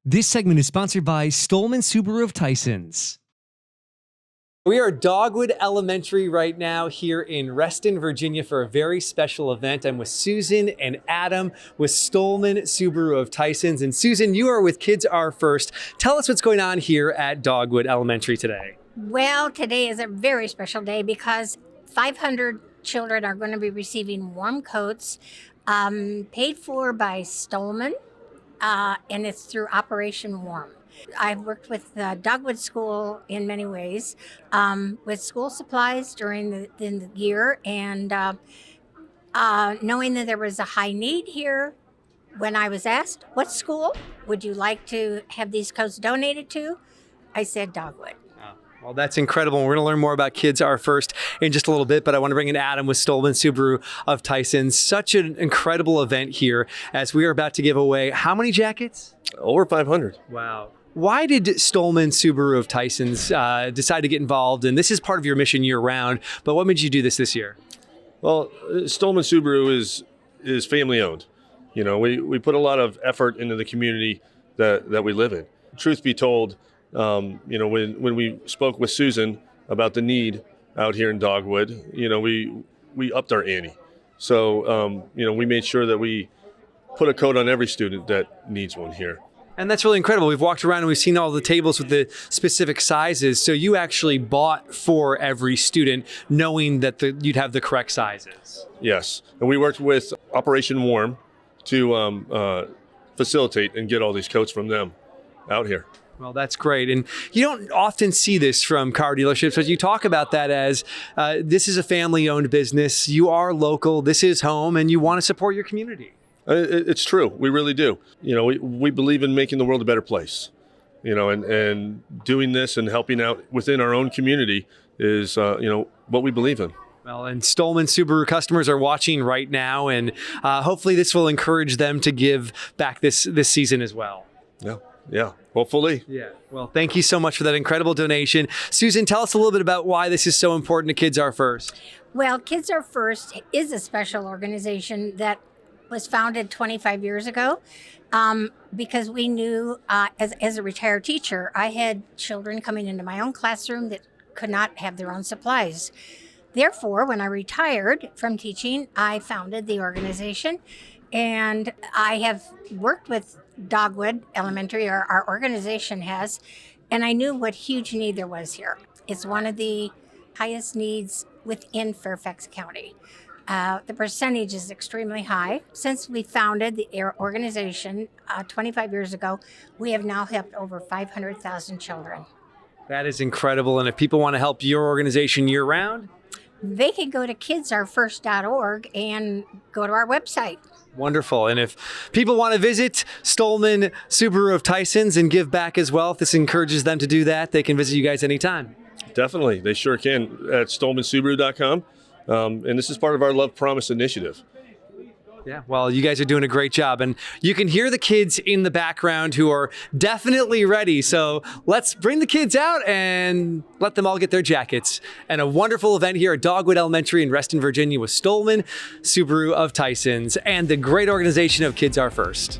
This segment is sponsored by Stohlman Subaru of Tysons. We are at Dogwood Elementary right now here in Reston, Virginia for a very special event. I'm with Susan and Adam with Stohlman Subaru of Tysons. And Susan, you are with Kids Are First. Tell us what's going on here at Dogwood Elementary today. Well, today is a very special day because 500 children are going to be receiving warm coats paid for by Stohlman, and it's through Operation Warm. I've worked with the Dogwood School in many ways with school supplies during the year, and knowing that there was a high need here, when I was asked, what school would you like to have these coats donated to? I said Dogwood. Well, that's incredible. We're going to learn more about Kids Are First in just a little bit, but I want to bring in Adam with Stohlman Subaru of Tysons. Such an incredible event here as we are about to give away how many jackets? Over 500. Wow. Why did Stohlman Subaru of Tysons decide to get involved? And this is part of your mission year round, but what made you do this year? Well, Stohlman Subaru is family owned. You know, we put a lot of effort into the community that we live in. Truth be told, you know, when we spoke with Susan about the need out here in Dogwood, you know, we upped our ante. So, you know, we made sure that we put a coat on every student that needs one here. And that's really incredible. We've walked around and we've seen all the tables with the specific sizes. So you actually bought for every student knowing that you'd have the correct sizes. Yes. And we worked with Operation Warm to facilitate and get all these coats from them out here. Well, that's great. And you don't often see this from car dealerships, but you talk about that as this is a family-owned business. You are local. This is home, and you want to support your community. It's true. We really do. You know, we believe in making the world a better place. You know, and doing this and helping out within our own community is, you know, what we believe in. Well, and Stohlman Subaru customers are watching right now, and hopefully this will encourage them to give back this season as well. Yeah. Hopefully. Yeah. Well, thank you so much for that incredible donation. Susan, tell us a little bit about why this is so important to Kids Are First. Well, Kids Are First is a special organization that was founded 25 years ago because we knew as a retired teacher, I had children coming into my own classroom that could not have their own supplies. Therefore, when I retired from teaching, I founded the organization, and I have worked with Dogwood Elementary, or our organization has, and I knew what huge need there was here. It's one of the highest needs within Fairfax County. The percentage is extremely high. Since we founded the organization 25 years ago, we have now helped over 500,000 children. That is incredible. And if people want to help your organization year round, they can go to kidsarefirst.org and go to our website. Wonderful. And if people want to visit Stohlman Subaru of Tysons and give back as well, if this encourages them to do that, they can visit you guys anytime. Definitely. They sure can at StohlmanSubaru.com. And this is part of our Love Promise initiative. Yeah, well, you guys are doing a great job. And you can hear the kids in the background who are definitely ready. So let's bring the kids out and let them all get their jackets. And a wonderful event here at Dogwood Elementary in Reston, Virginia with Stohlman Subaru of Tysons and the great organization of Kids Are First.